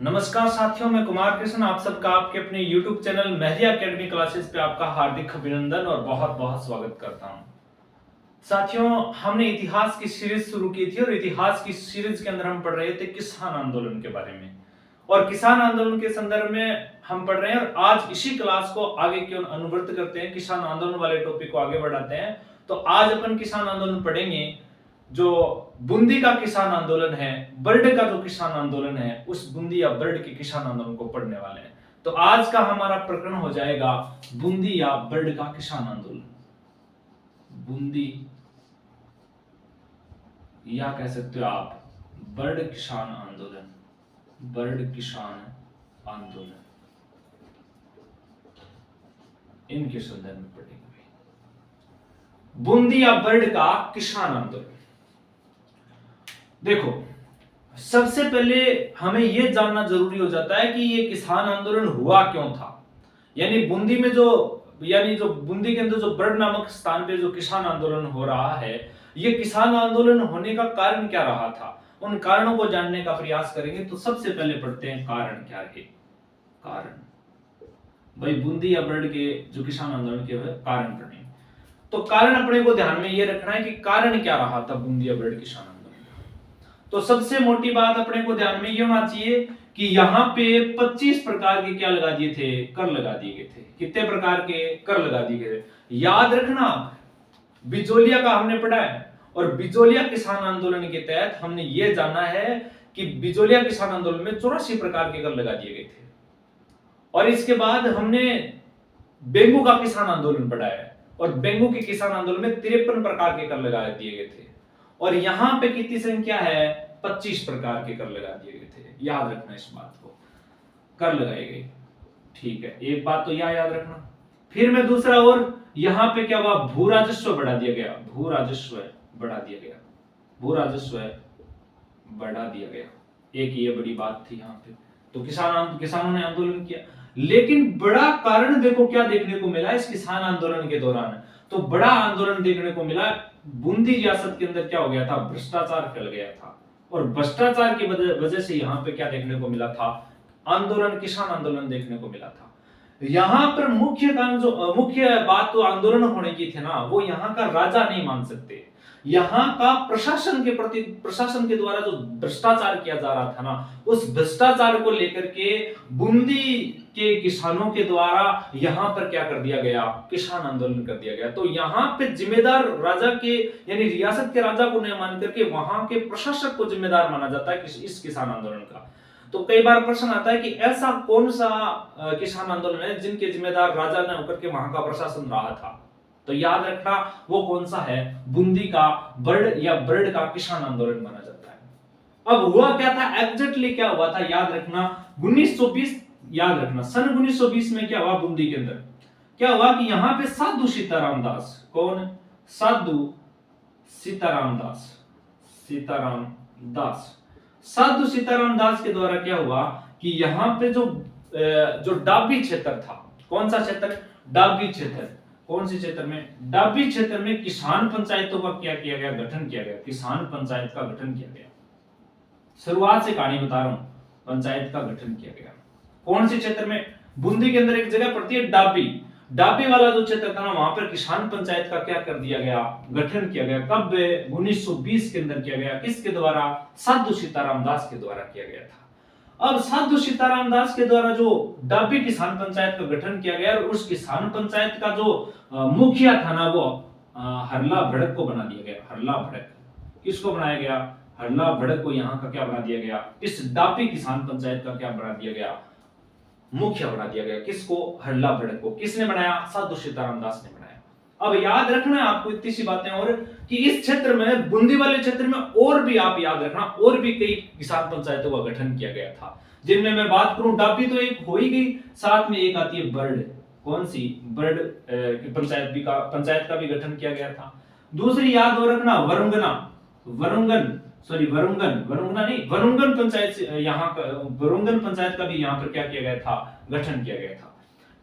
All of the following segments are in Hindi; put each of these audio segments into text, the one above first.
नमस्कार साथियों, मैं कुमार कृष्ण आप सबका आपके अपने YouTube channel Mehdi academy classes पे आपका हार्दिक अभिनंदन और बहुत बहुत स्वागत करता हूं। साथियों, हमने इतिहास की सीरीज शुरू की थी और इतिहास की सीरीज के अंदर हम पढ़ रहे थे किसान आंदोलन के बारे में और किसान आंदोलन के संदर्भ में हम पढ़ रहे हैं और आज इसी क्लास को आगे क्यों अनुवृत्त करते हैं, किसान आंदोलन वाले टॉपिक को आगे बढ़ाते हैं। तो आज अपन किसान आंदोलन पढ़ेंगे जो बूंदी का किसान आंदोलन है, बर्ड का जो किसान आंदोलन है, उस बूंदी या बर्ड के किसान आंदोलन को पढ़ने वाले हैं। तो आज का हमारा प्रकरण हो जाएगा बूंदी या बर्ड का किसान आंदोलन। बूंदी या कह सकते हो आप बर्ड किसान आंदोलन, बर्ड किसान आंदोलन, इनके संदर्भ में पढ़ेंगे बूंदी या बर्ड का किसान आंदोलन। देखो, सबसे पहले हमें यह जानना जरूरी हो जाता है कि ये किसान आंदोलन हुआ क्यों था। यानी बूंदी में जो बूंदी के अंदर जो बर्ड नामक स्थान पे जो किसान आंदोलन हो रहा है, ये किसान आंदोलन होने का कारण क्या रहा था, उन कारणों को जानने का प्रयास करेंगे। तो सबसे पहले पढ़ते हैं कारण क्या है। कारण भाई बूंदी या बर्ड के जो किसान आंदोलन के कारण पढ़ेंगे। तो कारण अपने को ध्यान में ये रखना है कि कारण क्या रहा था बूंदी या बर्ड किसान आंदोलन। तो सबसे मोटी बात अपने को ध्यान में ये होना चाहिए कि यहाँ पे 25 प्रकार के क्या लगा दिए थे, कर लगा दिए गए थे। कितने प्रकार के कर लगा दिए गए? याद रखना, बिचौलिया का हमने पढ़ा है और बिचौलिया किसान आंदोलन के तहत हमने ये जाना है कि बिचौलिया किसान आंदोलन में 84 प्रकार के कर लगा दिए गए थे। और इसके बाद हमने बेंगू का किसान आंदोलन पढ़ा है और बेंगू के किसान आंदोलन में 53 प्रकार के कर लगा दिए गए थे। और यहां पे कितनी संख्या है? 25 प्रकार के कर लगा दिए गए थे। याद रखना इस बात को, कर लगाए गए। ठीक है, एक बात तो याद रखना। फिर मैं दूसरा, और यहां पे क्या हुआ? भू राजस्व बढ़ा दिया गया, भू राजस्व बढ़ा दिया गया, भू राजस्व बढ़ा दिया गया। एक ये बड़ी बात थी यहाँ पे। तो किसानों ने आंदोलन किया, लेकिन बड़ा कारण देखो क्या देखने को मिला इस किसान आंदोलन के दौरान। तो बड़ा आंदोलन देखने को मिला, बूंदी रियासत के अंदर क्या हो गया था? भ्रष्टाचार फैल गया था। और भ्रष्टाचार की वजह से यहाँ पे क्या देखने को मिला था? आंदोलन, किसान आंदोलन देखने को मिला था। यहाँ पर मुख्य बात तो आंदोलन होने की थी ना, वो यहाँ का राजा नहीं मान सकते। यहाँ का प्रशासन के द्वारा जो भ्रष्टाचार किया जा रहा था ना, उस भ्रष्टाचार को लेकर के बूंदी के किसानों के द्वारा यहाँ पर क्या कर दिया गया? किसान आंदोलन कर दिया गया। तो यहाँ पे जिम्मेदार राजा के यानी रियासत के राजा को नहीं मान करके वहां के प्रशासक को जिम्मेदार माना जाता है इस किसान आंदोलन का। तो कई बार प्रश्न आता है कि ऐसा कौन सा किसान आंदोलन है जिनके जिम्मेदार राजा ने होकर के वहां का प्रशासन रहा था? तो याद रखना वो कौन सा है? बूंदी का बर्ड या बर्ड का किसान आंदोलन माना जाता है। अब हुआ क्या था, एग्जैक्टली क्या हुआ था? याद रखना 1920, याद रखना सन 1920 में क्या हुआ बूंदी के अंदर? क्या हुआ कि यहाँ पे साधु सीताराम दास, कौन? साधु सीताराम दास, सीताराम दास, साधु सीताराम दास के द्वारा क्या हुआ कि यहाँ पे जो डाबी क्षेत्र था, कौन सा क्षेत्र? डाबी क्षेत्र। कौन से क्षेत्र में? डाबी क्षेत्र में किसान पंचायतों का क्या किया गया? गठन किया गया। किसान पंचायत का गठन किया गया। शुरुआत से कहानी बता रहा हूं, पंचायत का गठन किया गया। कौन से क्षेत्र में? बूंदी के अंदर एक जगह पड़ती है डाबी, डाबी वाला जो क्षेत्र था ना, वहां पर किसान पंचायत का क्या कर दिया गया? गठन किया गया। कब? 1920 के अंदर किया गया। किसके द्वारा? साधु सीताराम दास के द्वारा किया गया था। अब साधु सीताराम दास के द्वारा जो डाबी किसान पंचायत का गठन किया गया और उस किसान पंचायत का जो मुखिया था ना, वो हरला भड़क को बना दिया गया। हरला भड़क किसको बनाया गया? हरला भड़क को यहाँ का क्या बना दिया गया? इस डाबी किसान पंचायत का क्या बना दिया गया? मुखिया बना दिया गया। किसको? हरला भड़क को। किसने बनाया? साधु सीताराम दास ने बनाया। अब याद रखना है आपको इतनी सी बातें और कि इस क्षेत्र में, बूंदी वाले क्षेत्र में और भी आप याद रखना, और भी कई किसान पंचायतों का गठन किया गया था, जिनमें मैं बात करूं डाबी तो एक हो ही गई, साथ में एक आती है बर्ड। कौन सी? बर्ड पंचायत का भी गठन किया गया था। दूसरी याद हो रखना वरुंगना, वरुंगन पंचायत से यहाँ का वरुंगन पंचायत का भी यहाँ पर क्या किया गया था? गठन किया गया था।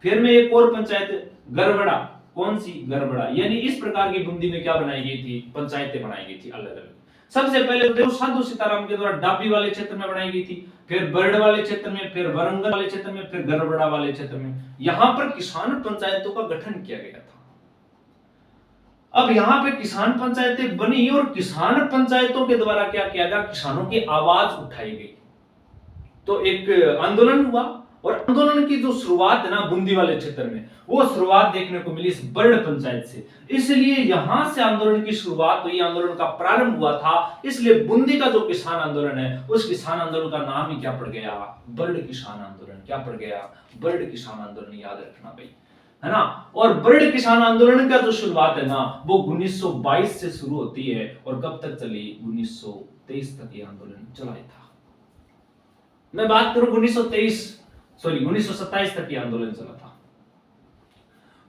फिर में एक और पंचायत गरबड़ा। कौन सी? गरबड़ा। यानी इस प्रकार की बूंदी में क्या बनाई गई थी? पंचायतें बनाई गई थी अलग अलग। सबसे पहले तो साधु सीताराम के द्वारा डाबी वाले क्षेत्र में बनाई गई थी, फिर बरड़ वाले क्षेत्र में, फिर वरंगल वाले क्षेत्र में, फिर गरबड़ा वाले क्षेत्र में। यहां पर किसान पंचायतों का गठन किया गया था। अब यहाँ पे किसान पंचायतें बनी और किसान पंचायतों के द्वारा क्या किया गया, किसानों की आवाज उठाई गई। तो एक आंदोलन हुआ और आंदोलन की जो शुरुआत है ना बूंदी वाले क्षेत्र में, वो शुरुआत देखने को मिली इस बरड़ पंचायत से। इसलिए यहां से आंदोलन की शुरुआत हुई, आंदोलन का प्रारंभ हुआ था। इसलिए बूंदी का जो किसान आंदोलन है, उस किसान आंदोलन का नाम ही क्या पड़ गया, बरड़ किसान आंदोलन। क्या पड़ गया, बरड़ किसान आंदोलन। याद रखना भाई, है ना। और बरड़ किसान आंदोलन का जो शुरुआत है ना, वो 1922 से शुरू होती है और कब तक चली, 1923 तक ये आंदोलन चला था। मैं बात करूं 1927 तक ये आंदोलन चला था।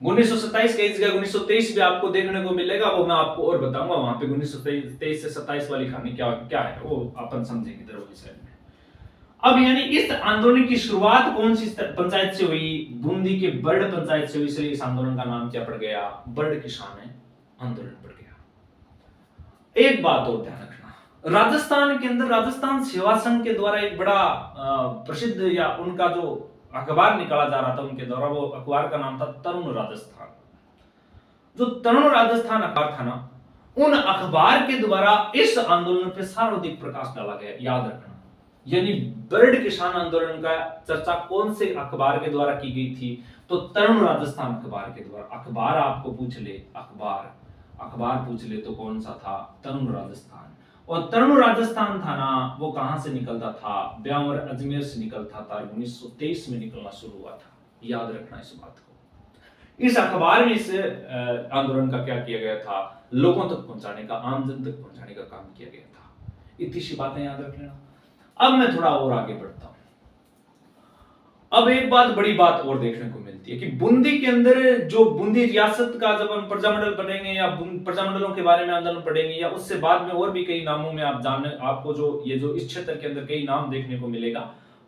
1927 के इस जगह 1923 भी आपको देखने को मिलेगा, वो मैं आपको और बताऊंगा। वहां पे 1923 से 27 वाली कहानी क्या क्या है, वो अपन समझेंगे इधर वाली साइड में। अब यानी इस आंदोलन की शुरुआत कौन सी पंचायत से हुई, बूंदी के बरड़ पंचायत से हुई। इसलिए इस आंदोलन का नाम क्या पड़ गया, बरड़ किसान आंदोलन पड़ गया। एक बात और ध्यान रखना, राजस्थान के अंदर राजस्थान सेवा संघ के द्वारा एक बड़ा प्रसिद्ध या उनका जो अखबार निकाला जा रहा था उनके द्वारा, वो अखबार का नाम था तरुण राजस्थान। जो तरुण राजस्थान अखबार था ना, उन अखबार के द्वारा इस आंदोलन पे सर्वाधिक प्रकाश डाला गया। याद रखना, यानी बरड़ किसान आंदोलन का चर्चा कौन से अखबार के द्वारा की गई थी, तो तरुण राजस्थान अखबार के द्वारा। अखबार आपको पूछ ले, अखबार पूछ ले तो कौन सा था, तरुण राजस्थान। और तरुण राजस्थान था ना, वो कहां से निकलता था, ब्यावर अजमेर से निकलता था। 1923 में निकलना शुरू हुआ था। याद रखना इस बात को। इस अखबार में इस आंदोलन का क्या किया गया था, लोगों तक पहुंचाने का, आमजन तक पहुंचाने का काम किया गया था। इतनी सी बातें याद रख लेना। अब मैं थोड़ा और आगे बढ़ता हूं। अब एक बात, बड़ी बात और देखने को मिलती है कि बूंदी के अंदर जो बूंदी रियासत का जब हम प्रजामंडल बनेंगे या प्रजामंडलों के बारे में आंदोलन पढ़ेंगे, या उससे बाद में और भी कई नामों में आप जान, आपको जो ये जो इस क्षेत्र के अंदर कई नाम देखने को मिलेगा।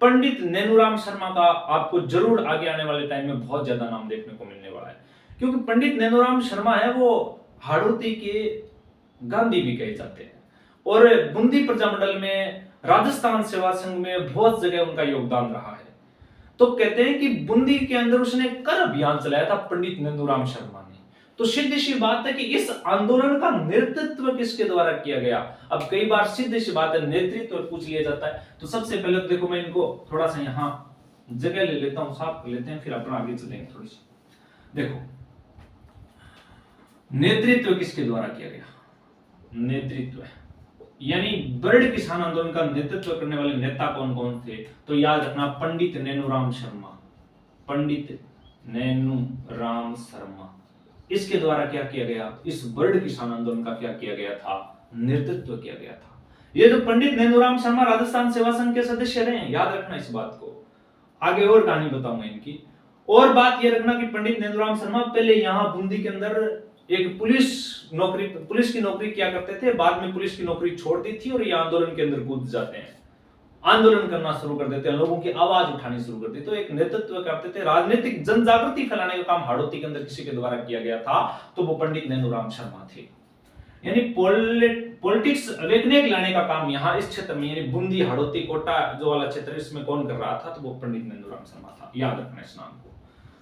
पंडित नैनूराम शर्मा का आपको जरूर आगे आने वाले टाइम में बहुत ज्यादा नाम देखने को मिलने वाला है, क्योंकि पंडित नैनूराम शर्मा है वो हाड़ौती के गांधी भी कहे जाते हैं। और बूंदी प्रजामंडल में, राजस्थान सेवा संघ में बहुत जगह उनका योगदान रहा है। तो कहते हैं कि बूंदी के अंदर उसने कर अभियान चलाया था पंडित नैनूराम शर्मा ने। तो सीधी सी बात है कि इस आंदोलन का नेतृत्व किसके द्वारा किया गया। अब कई बार सीधी सी बात है, नेतृत्व पूछ लिया जाता है। तो सबसे पहले तो देखो, मैं इनको थोड़ा सा यहाँ जगह ले लेता हूं, साफ कर लेते हैं, फिर अपना आगे चलेंगे थोड़ी सी। देखो, नेतृत्व किसके द्वारा किया गया, नेतृत्व यानी बरड़ किसान आंदोलन का नेतृत्व करने वाले नेता कौन कौन थे, तो याद रखना, पंडित नैनूराम शर्मा। पंडित नैनूराम शर्मा, इसके द्वारा क्या किया गया, इस बरड़ किसान आंदोलन का क्या किया गया था, नेतृत्व किया गया था। ये जो पंडित नैनूराम शर्मा राजस्थान सेवा संघ के सदस्य रहे, याद रखना इस बात को। आगे और कहानी बताऊंगा इनकी। और बात ये रखना कि पंडित नैनूराम शर्मा पहले यहाँ बूंदी के अंदर एक पुलिस की नौकरी किया करते थे। बाद में पुलिस की नौकरी छोड़ दी थी और ये आंदोलन के अंदर कूद जाते हैं, आंदोलन करना शुरू कर देते हैं, लोगों की आवाज उठानी शुरू कर देते। तो एक नेतृत्व करते थे, राजनीतिक जन जागृति फैलाने का काम हाड़ौती के अंदर किसी के द्वारा किया गया था, तो वो पंडित नैनूराम शर्मा थे। यानी पॉलिटिक्स अवेकनिंग लाने का काम यहाँ इस क्षेत्र में, यानी बूंदी, हाड़ौती, कोटा जो वाला क्षेत्र, इसमें कौन कर रहा था, तो वो पंडित नैनूराम शर्मा था। याद रखना इस नाम को।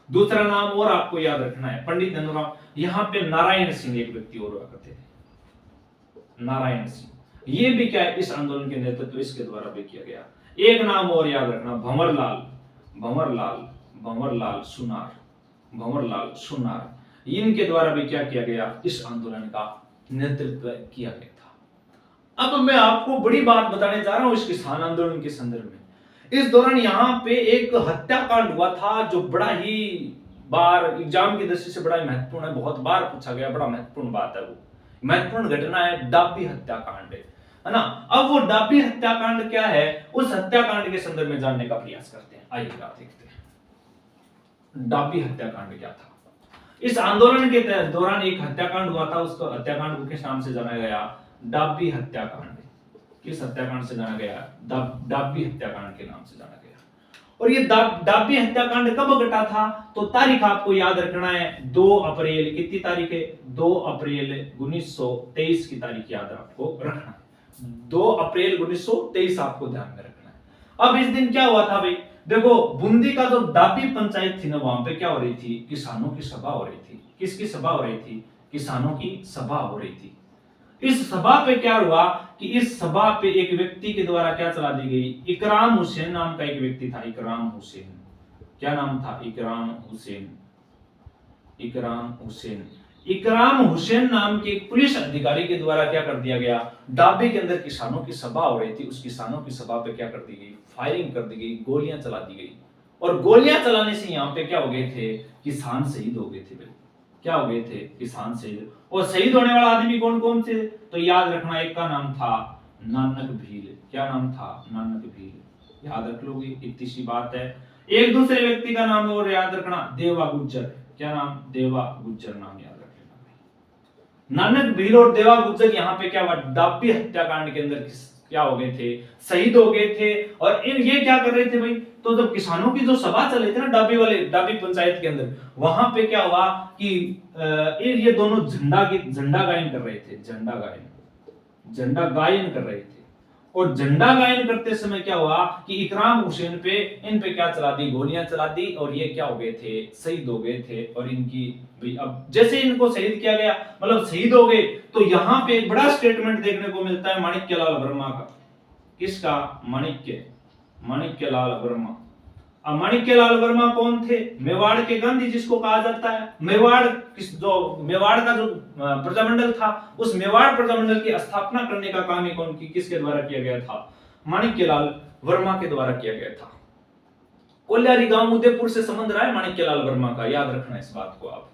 दूसरा नाम और आपको याद रखना है, पंडित नैनूराम, यहाँ पे नारायण सिंह एक व्यक्ति और हुआ करते थे, नारायण सिंह। ये भी क्या है, इस आंदोलन के नेतृत्व इसके द्वारा भी किया गया। एक नाम और याद रखना, भंवरलाल सुनार, इनके द्वारा भी क्या किया गया, इस आंदोलन का नेतृत्व किया गया था। अब मैं आपको बड़ी बात बताने जा रहा हूं इस किसान आंदोलन के संदर्भ में। इस दौरान यहाँ पे एक हत्याकांड हुआ था जो बड़ा ही बार एग्जाम की दृष्टि से बड़ा ही महत्वपूर्ण है, बहुत बार पूछा गया, बड़ा महत्वपूर्ण बात है। वो महत्वपूर्ण घटना है, डाबी हत्याकांड है ना। अब वो डाबी हत्याकांड क्या है, उस हत्याकांड के संदर्भ में जानने का प्रयास करते हैं। आइए देखते हैं डाबी हत्याकांड क्या था। इस आंदोलन के दौरान एक हत्याकांड हुआ था, उसको हत्याकांड को किस नाम से जाना गया, डाबी हत्याकांड। किस हत्याकांड से जाना गया, डाबी हत्याकांड के नाम से जाना गया। और ये डाबी हत्याकांड कब घटा था, तो तारीख आपको याद रखना है, 2 अप्रैल। कितनी तारीख है, 2 अप्रैल 1923 की तारीख याद आपको रखना है। 2 अप्रैल 1923 आपको ध्यान में रखना है। अब इस दिन क्या हुआ था भाई, देखो बूंदी का जो डाबी पंचायत थी ना, वहां पे क्या हो रही थी, किसानों की सभा हो रही थी। किसकी सभा हो रही थी? किसानों की सभा हो रही थी। इस सभा पे क्या हुआ कि इस सभा पे एक व्यक्ति के द्वारा क्या चला दी गई, इकराम हुसैन नाम का एक व्यक्ति था। इकराम हुसैन, क्या नाम था? इकराम हुसैन। इकराम हुसैन, इकराम हुसैन नाम के एक पुलिस अधिकारी के द्वारा क्या कर दिया गया, डाबे के अंदर किसानों की सभा हो रही थी, उस किसानों की सभा पे क्या कर दी गई, फायरिंग कर दी गई, गोलियां चला दी गई। और गोलियां चलाने से यहाँ पे क्या हो गए थे, किसान शहीद हो गए थे भाई। क्या हो गए थे? किसान शहीद। और शहीद होने वाला आदमी कौन कौन थे? तो याद रखना, एक का नाम था नानक भील। क्या नाम था? नानक भील। याद रख लोगे, इतनी सी बात है। एक दूसरे व्यक्ति का नाम और याद रखना, देवा गुज्जर। क्या नाम? देवा गुज्जर नाम याद रख लेना। नानक भील और देवा गुज्जर यहाँ पे क्या हुआ, डाबी हत्याकांड के अंदर क्या हो गए थे, शहीद हो गए थे। और ये क्या कर रहे थे भाई, तो जब किसानों की जो सभा चल रही थी ना डाबी पंचायत के अंदर, वहां पे क्या हुआ कि ये दोनों झंडा गायन कर रहे थे। झंडा गायन कर रहे थे। और झंडा गायन करते समय क्या हुआ कि इकराम हुसैन पे इन पे क्या चला दी, गोलियां चला दी, और ये क्या हो गए थे, शहीद हो गए थे। और इनकी भी अब जैसे इनको शहीद किया गया, मतलब शहीद हो गए, तो यहाँ पे एक बड़ा स्टेटमेंट देखने को मिलता है माणिक्यलाल वर्मा का। किसका? माणिक्यलाल वर्मा। अब माणिक्यलाल वर्मा कौन थे? मेवाड़ के गांधी जिसको कहा जाता है। मेवाड़ का जो प्रजामंडल था, उस मेवाड़ प्रजामंडल की स्थापना करने का काम ही किसके द्वारा किया गया था? माणिक्यलाल वर्मा के द्वारा किया गया था। कोल्यारी गांव उदयपुर से संबंध रहा है माणिक्यलाल वर्मा का, याद रखना इस बात को आप।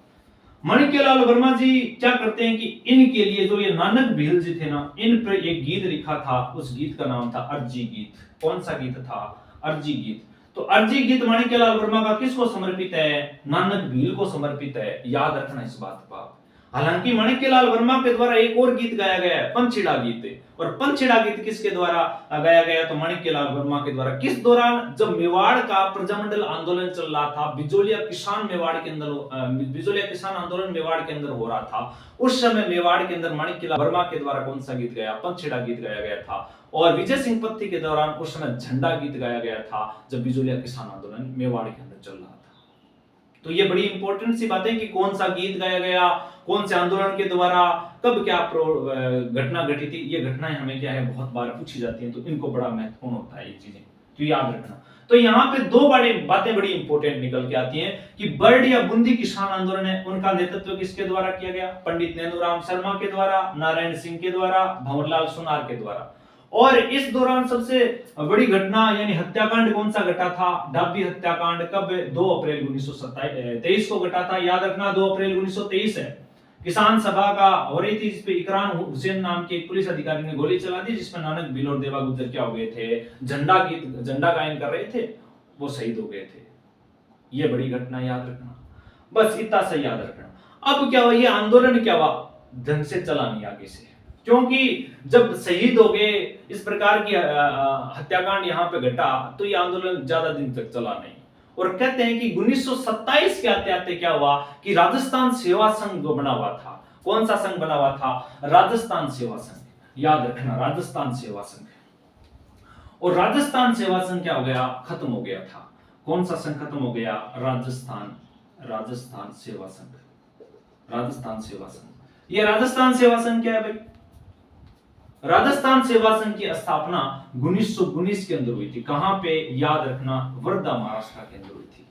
माणिक्यलाल वर्मा जी क्या करते हैं कि इनके लिए जो ये नानक भील जी थे ना, इन पर एक गीत लिखा था। उस गीत का नाम था अर्जी गीत। कौन सा गीत था? अर्जी गीत। तो अर्जी गीत माणिक्यलाल वर्मा का किसको समर्पित है? नानक भील को समर्पित है। याद रखना इस बात को आप। हालांकि माणिक्यलाल वर्मा के द्वारा एक और गीत गाया गया है, पंछीड़ा गीत। और पंछीड़ा गीत किसके द्वारा गाया गया? तो माणिक्यलाल वर्मा के द्वारा। किस दौरान? जब मेवाड़ का प्रजामंडल आंदोलन चल रहा था, बिजोलिया किसान आंदोलन मेवाड़ के अंदर हो रहा था, उस समय मेवाड़ के अंदर माणिक्यलाल वर्मा के द्वारा कौन सा गीत गाया? पंछीड़ा गीत गाया गया था। और विजय सिंह पत्ती के दौरान उस समय झंडा गीत गाया गया था, जब बिजोलिया किसान आंदोलन मेवाड़ के अंदर चल रहा था। तो ये बड़ी इंपॉर्टेंट सी बात है कि कौन सा गीत गाया गया, कौन से आंदोलन के द्वारा, कब क्या घटना घटी थी। ये घटनाएं हमें क्या है, बहुत बार पूछी जाती हैं, तो इनको बड़ा महत्वपूर्ण होता है ये चीजें, तो याद रखना। तो यहाँ पे दो बड़ी बातें बड़ी इंपॉर्टेंट निकल के आती हैं कि बर्ड या बूंदी किसान आंदोलन है, उनका नेतृत्व किसके द्वारा किया गया? पंडित नेंदुराम शर्मा के द्वारा, नारायण सिंह के द्वारा, भंवरलाल सोनार के द्वारा। और इस दौरान सबसे बड़ी घटना यानी हत्याकांड कौन सा घटा था? डाबी हत्याकांड। कब? 2 अप्रैल 1923 को घटा था। याद रखना 2 अप्रैल 1923 है। किसान सभा का हो रही थी, जिसपे इकराम हुसैन नाम के एक पुलिस अधिकारी ने गोली चला दी, जिसमें नानक भील और देवा गुज्जर क्या हो गए थे, झंडा गायन कर रहे थे, वो शहीद हो गए थे। ये बड़ी घटना याद रखना, बस इतना सा याद रखना। अब क्या हुआ, ये आंदोलन क्या हुआ, ढंग से चला नहीं आगे से, क्योंकि जब शहीद हो गए, इस प्रकार की हत्याकांड यहाँ पे घटा, तो ये आंदोलन ज्यादा दिन तक चला नहीं। और कहते हैं कि 1927 के आते आते क्या हुआ कि राजस्थान सेवा संघ जो बना हुआ था, कौन सा संघ बना हुआ था? राजस्थान सेवा संघ। याद रखना, राजस्थान सेवा संघ। और राजस्थान सेवा संघ क्या हो गया? खत्म हो गया था। कौन सा संघ खत्म हो गया? राजस्थान सेवा संघ। राजस्थान सेवा संघ। ये राजस्थान सेवा संघ क्या है भाई? राजस्थान सेवा संघ की स्थापना 1919 के अंदर हुई थी। कहां पे? याद रखना, वर्धा महाराष्ट्र के अंदर हुई थी।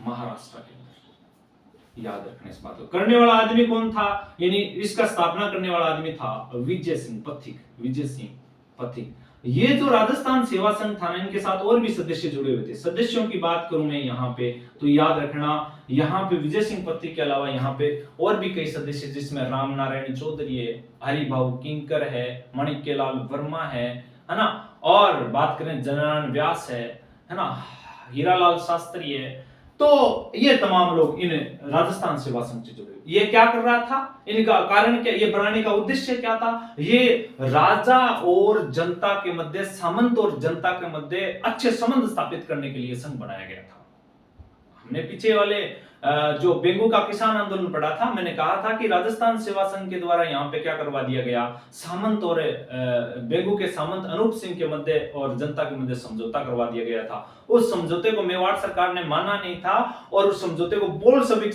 महाराष्ट्र के अंदर, याद रखना इस बात को। करने वाला आदमी कौन था, यानी इसका स्थापना करने वाला आदमी था विजय सिंह पथिक। विजय सिंह पथिक। ये जो राजस्थान सेवा संघ था ना, इनके साथ और भी सदस्य जुड़े हुए थे। सदस्यों की बात करूं मैं यहाँ पे, तो याद रखना, यहाँ पे विजय सिंह पथिक के अलावा यहाँ पे और भी कई सदस्य, जिसमें राम नारायण चौधरी है, हरिभाऊ किंकर है, माणिक्यलाल वर्मा है ना, और बात करें जनार्दन व्यास है ना, हीरालाल शास्त्री है। तो ये तमाम लोग इन राजस्थान सेवा संघ से जुड़े। ये क्या कर रहा था, इनका कारण क्या, ये बनाने का उद्देश्य क्या था? ये राजा और जनता के मध्य, सामंत और जनता के मध्य अच्छे संबंध स्थापित करने के लिए संघ बनाया गया था। हमने पीछे वाले जो बेंगू का किसान आंदोलन पड़ा था, मैंने कहा था कि राजस्थान सेवा संघ के द्वारा यहाँ पे क्या करवा दिया गया, सामंत और बेंगू के सामंत अनूप सिंह के मध्य और जनता के मध्य समझौता करवा दिया गया था। उस समझौते को मेवाड़ सरकार ने माना नहीं था और उस समझौते को बोलशेविक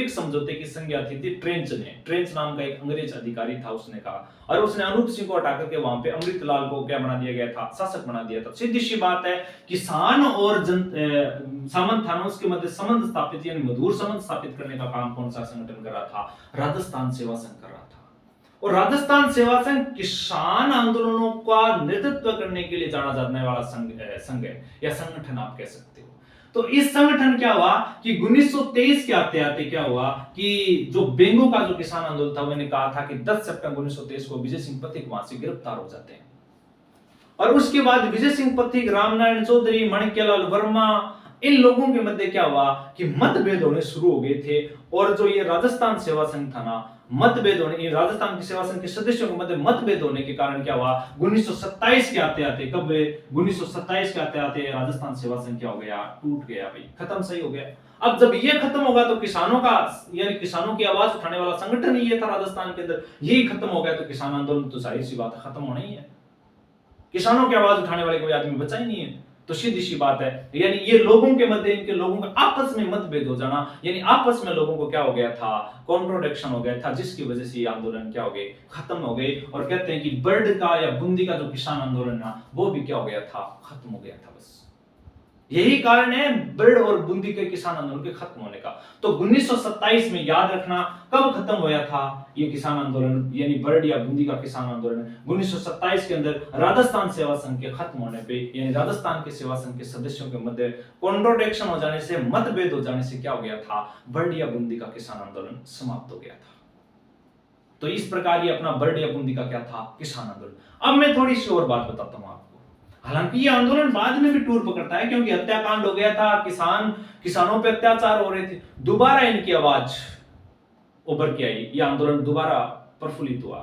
समझौते की संज्ञा थी ट्रेंच ने। ट्रेंच नाम का एक अंग्रेज अधिकारी था, उसने कहा, और उसने अनूप सिंह को हटा करके वहां पे अमृतलाल को क्या बना दिया गया था, शासक बना दिया था। सीधी सी बात है, किसान और सामंत था उसके मध्य संबंध स्थापित यानी मधुर संबंध स्थापित करने का काम कौन सा संगठन कर रहा था, राजस्थान सेवा संघ कर रहा था। और राजस्थान सेवा संघ किसान आंदोलनों का नेतृत्व करने के लिए जाना जाने वाला संघ है या संगठन आप कह सकते हो। तो इस संगठन क्या हुआ कि 1923 के आते आते क्या हुआ कि जो बेंगू का जो किसान आंदोलन था, मैंने कहा था कि 10 सितंबर 1923 को विजय सिंह पथिक वहां से गिरफ्तार हो जाते हैं। और उसके बाद विजय सिंह पथिक, रामनारायण चौधरी, माणिक्यलाल वर्मा, इन लोगों के मध्य क्या हुआ कि मतभेद होने शुरू हो गए थे। और जो ये राजस्थान सेवा संघ था ना, मतभेद होने, राजस्थान की सेवा संघ के सदस्यों के मध्य मतभेद होने के कारण क्या हुआ, 1927 के आते आते, कब 1927 के आते आते राजस्थान सेवा संघ क्या हो गया, टूट गया भाई, खत्म, सही हो गया। अब जब ये खत्म होगा तो किसानों का यानी किसानों की आवाज उठाने वाला संगठन ही ये था राजस्थान के अंदर, यही खत्म हो गया तो किसान आंदोलन तो जाहिर सी बात है खत्म होना ही है। किसानों की आवाज उठाने वाले कोई आदमी बचा ही नहीं है, तो सीधी सी बात है। यानी ये लोगों के मध्य, इनके लोगों का आपस में मतभेद हो जाना, यानी आपस में लोगों को क्या हो गया था, कॉन्ट्रोडिक्शन हो गया था, जिसकी वजह से ये आंदोलन क्या हो गए, खत्म हो गए। और कहते हैं कि बर्ड का या बूंदी का जो किसान आंदोलन था वो भी क्या हो गया था, खत्म हो गया था। बस यही कारण है बर्ड और बूंदी के किसान आंदोलन के खत्म होने का। तो 1927 में याद रखना कब खत्म हुआ था ये किसान आंदोलन, यानी बर्ड या बूंदी का किसान आंदोलन 1927 के अंदर राजस्थान सेवा संघ के खत्म होने पे, यानी राजस्थान के सेवा संघ के सदस्यों के मध्य कॉन्ट्रोडिक्शन हो जाने से, मतभेद हो जाने से क्या हो गया था, बर्ड या बूंदी का किसान आंदोलन समाप्त हो गया था। तो इस प्रकार ये अपना बर्ड या बूंदी का क्या था, किसान आंदोलन। अब मैं थोड़ी सी और बात बताता हूं आपको। हालांकि ये आंदोलन बाद में भी टूर पकड़ता है, क्योंकि हत्याकांड हो गया था, किसानों पे अत्याचार हो रहे थे, दोबारा इनकी आवाज उभर के आई, ये आंदोलन दोबारा प्रफुल्लित हुआ।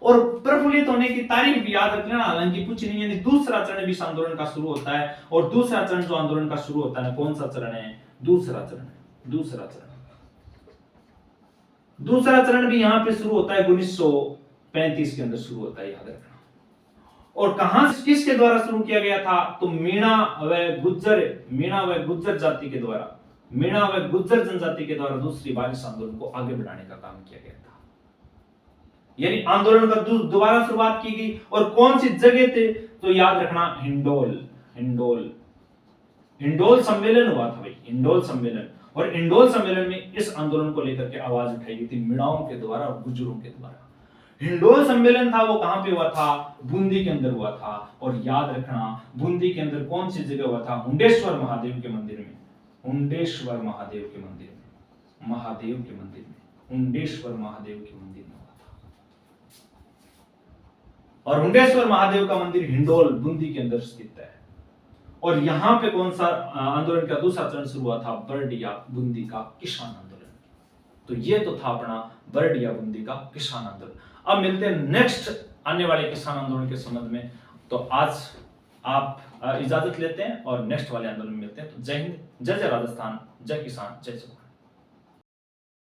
और प्रफुल्लित होने की तारीख भी याद रख लेना, हालांकि कुछ नहीं, यानी दूसरा चरण भी इस आंदोलन का शुरू होता है। और दूसरा चरण जो आंदोलन का शुरू होता है, कौन सा चरण है, दूसरा चरण भी यहाँ पे शुरू होता है 1935 के अंदर शुरू होता है, याद रखना। और कहां से, किसके द्वारा शुरू किया गया था, तो मीणा व गुज्जर जाति के द्वारा, मीणा व गुज्जर जनजाति के द्वारा दूसरी बार इस आंदोलन को आगे बढ़ाने का काम किया गया था। यानी आंदोलन का दोबारा शुरुआत की गई। और कौन सी जगह थे, तो याद रखना हिंडोल सम्मेलन हुआ था भाई, हिंडोल सम्मेलन। और हिंडोल सम्मेलन में इस आंदोलन को लेकर के आवाज उठाई गई थी मीणाओं के द्वारा और गुज्जरों के द्वारा। हिंडोल सम्मेलन था वो कहां पे हुआ था, बूंदी के अंदर हुआ था। और याद रखना बूंदी के अंदर कौन सी जगह हुआ था, हुंडेश्वर महादेव के मंदिर में, हुंडेश्वर महादेव के मंदिर में हुआ था। और हुंडेश्वर महादेव का मंदिर हिंडोल बूंदी के अंदर स्थित है। और यहां पे कौन सा आंदोलन का दूसरा चरण शुरू हुआ था, बर्ड या बूंदी का किसान आंदोलन। तो ये तो था अपना बर्ड या बूंदी का किसान आंदोलन। अब मिलते हैं नेक्स्ट आने वाले किसान आंदोलन के संबंध में। तो आज आप इजाजत लेते हैं और नेक्स्ट वाले आंदोलन में मिलते हैं। तो जय हिंद, जय जय राजस्थान, जय किसान, जय जवान।